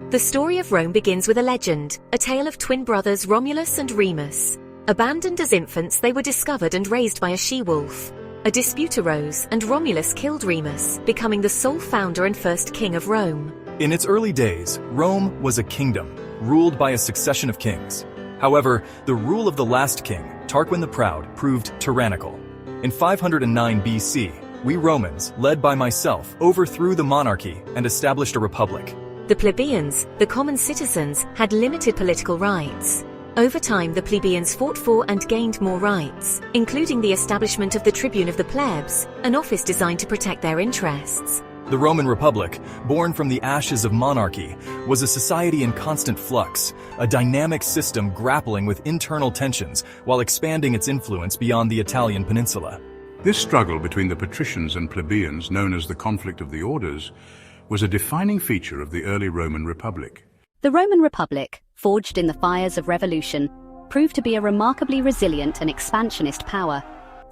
The story of Rome begins with a legend, a tale of twin brothers Romulus and Remus. Abandoned as infants, they were discovered and raised by a she-wolf. A dispute arose, and Romulus killed Remus, becoming the sole founder and first king of Rome. In its early days, Rome was a kingdom, ruled by a succession of kings. However, the rule of the last king, Tarquin the Proud, proved tyrannical. In 509 BC, we Romans, led by myself, overthrew the monarchy and established a republic. The plebeians, the common citizens, had limited political rights. Over time, the plebeians fought for and gained more rights, including the establishment of the tribune of the plebs, an office designed to protect their interests. The Roman Republic, born from the ashes of monarchy, was a society in constant flux, a dynamic system grappling with internal tensions while expanding its influence beyond the Italian peninsula. This struggle between the patricians and plebeians, known as the conflict of the orders, was a defining feature of the early Roman Republic. The Roman Republic, forged in the fires of revolution, proved to be a remarkably resilient and expansionist power.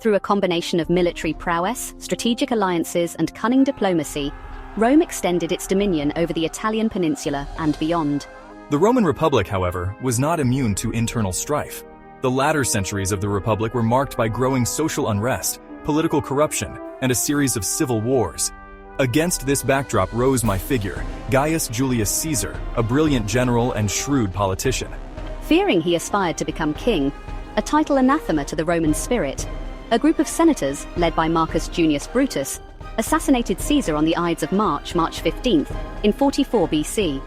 Through a combination of military prowess, strategic alliances, and cunning diplomacy, Rome extended its dominion over the Italian peninsula and beyond. The Roman Republic, however, was not immune to internal strife. The latter centuries of the Republic were marked by growing social unrest, political corruption, and a series of civil wars. Against this backdrop rose my figure, Gaius Julius Caesar, a brilliant general and shrewd politician. Fearing he aspired to become king, a title anathema to the Roman spirit, a group of senators, led by Marcus Junius Brutus, assassinated Caesar on the Ides of March 15th, in 44 BC.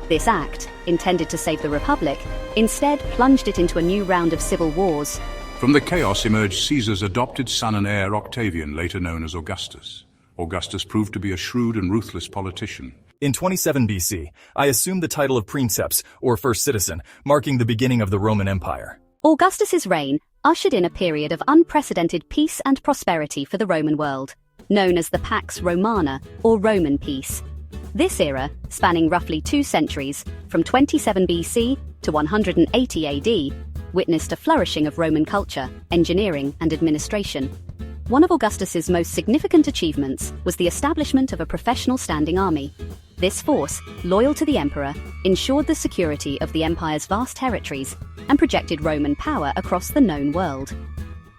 This act, intended to save the Republic, instead plunged it into a new round of civil wars. From the chaos emerged Caesar's adopted son and heir Octavian, later known as Augustus. Augustus proved to be a shrewd and ruthless politician. In 27 BC, I assumed the title of princeps, or first citizen, marking the beginning of the Roman Empire. Augustus's reign ushered in a period of unprecedented peace and prosperity for the Roman world, known as the Pax Romana, or Roman peace. This era, spanning roughly 2 centuries, from 27 BC to 180 AD, witnessed a flourishing of Roman culture, engineering, and administration. One of Augustus's most significant achievements was the establishment of a professional standing army. This force, loyal to the emperor, ensured the security of the empire's vast territories and projected Roman power across the known world.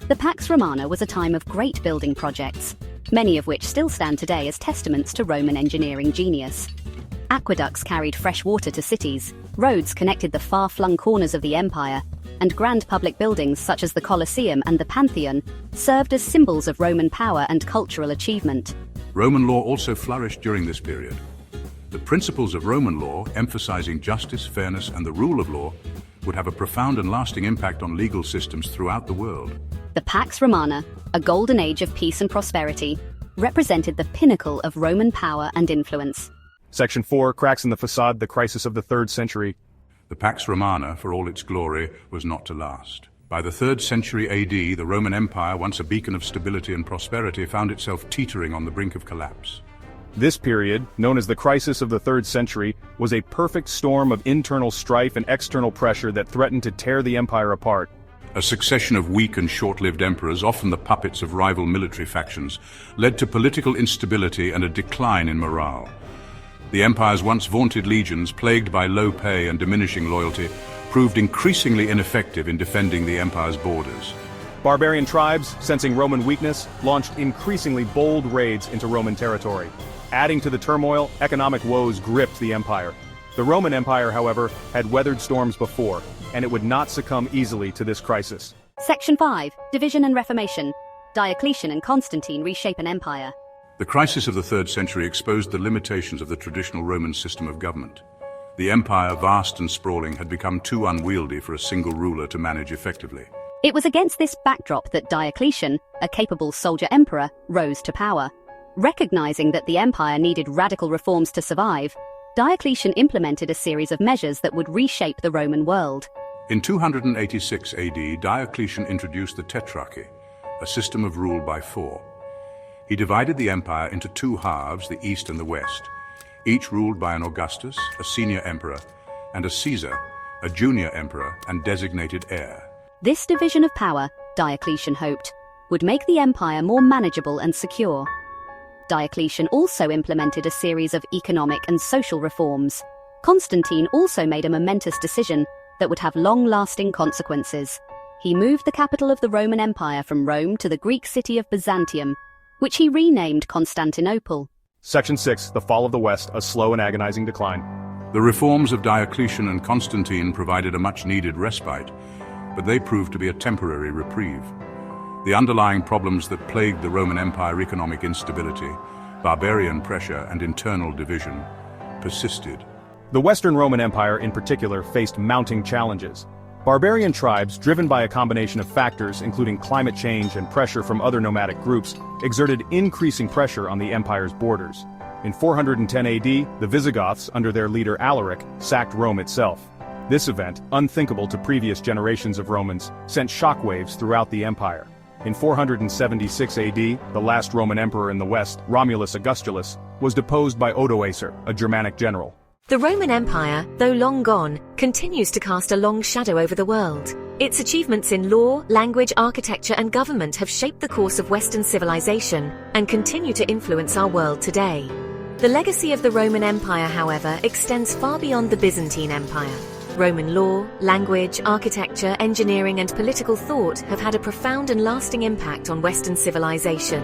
The Pax Romana was a time of great building projects, many of which still stand today as testaments to Roman engineering genius. Aqueducts carried fresh water to cities, roads connected the far-flung corners of the empire, and grand public buildings such as the Colosseum and the Pantheon served as symbols of Roman power and cultural achievement. Roman law also flourished during this period. The principles of Roman law, emphasizing justice, fairness, and the rule of law, would have a profound and lasting impact on legal systems throughout the world. The Pax Romana, a golden age of peace and prosperity, represented the pinnacle of Roman power and influence. Section 4, Cracks in the Facade, the Crisis of the 3rd Century. The Pax Romana, for all its glory, was not to last. By the 3rd century AD, the Roman Empire, once a beacon of stability and prosperity, found itself teetering on the brink of collapse. This period, known as the Crisis of the 3rd Century, was a perfect storm of internal strife and external pressure that threatened to tear the empire apart. A succession of weak and short-lived emperors, often the puppets of rival military factions, led to political instability and a decline in morale. The empire's once vaunted legions, plagued by low pay and diminishing loyalty, proved increasingly ineffective in defending the empire's borders. Barbarian tribes, sensing Roman weakness, launched increasingly bold raids into Roman territory. Adding to the turmoil, economic woes gripped the empire. The Roman Empire, however, had weathered storms before, and it would not succumb easily to this crisis. Section 5, Division and Reformation. Diocletian and Constantine reshape an empire. The crisis of the 3rd century exposed the limitations of the traditional Roman system of government. The empire, vast and sprawling, had become too unwieldy for a single ruler to manage effectively. It was against this backdrop that Diocletian, a capable soldier emperor, rose to power. Recognizing that the empire needed radical reforms to survive, Diocletian implemented a series of measures that would reshape the Roman world. In 286 AD, Diocletian introduced the Tetrarchy, a system of rule by 4. He divided the empire into 2 halves, the east and the west, each ruled by an Augustus, a senior emperor, and a Caesar, a junior emperor and designated heir. This division of power, Diocletian hoped, would make the empire more manageable and secure. Diocletian also implemented a series of economic and social reforms. Constantine also made a momentous decision that would have long-lasting consequences. He moved the capital of the Roman Empire from Rome to the Greek city of Byzantium, which he renamed Constantinople. Section 6, the fall of the West, a slow and agonizing decline. The reforms of Diocletian and Constantine provided a much-needed respite, but they proved to be a temporary reprieve. The underlying problems that plagued the Roman Empire, economic instability, barbarian pressure, and internal division, persisted. The Western Roman Empire, in particular, faced mounting challenges. Barbarian tribes, driven by a combination of factors including climate change and pressure from other nomadic groups, exerted increasing pressure on the empire's borders. In 410 AD, the Visigoths, under their leader Alaric, sacked Rome itself. This event, unthinkable to previous generations of Romans, sent shockwaves throughout the empire. In 476 AD, the last Roman emperor in the West, Romulus Augustulus, was deposed by Odoacer, a Germanic general. The Roman Empire, though long gone, continues to cast a long shadow over the world. Its achievements in law, language, architecture, and government have shaped the course of Western civilization and continue to influence our world today. The legacy of the Roman Empire, however, extends far beyond the Byzantine Empire. Roman law, language, architecture, engineering, and political thought have had a profound and lasting impact on Western civilization.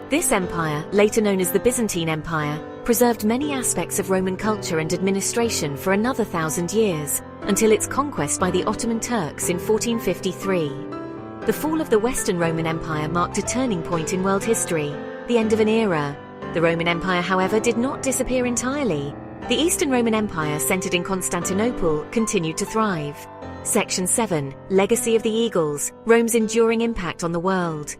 This empire, later known as the Byzantine Empire, preserved many aspects of Roman culture and administration for another 1,000 years, until its conquest by the Ottoman Turks in 1453. The fall of the Western Roman Empire marked a turning point in world history, the end of an era. The Roman Empire, however, did not disappear entirely. The Eastern Roman Empire, centered in Constantinople, continued to thrive. Section 7, Legacy of the Eagles, Rome's enduring impact on the world.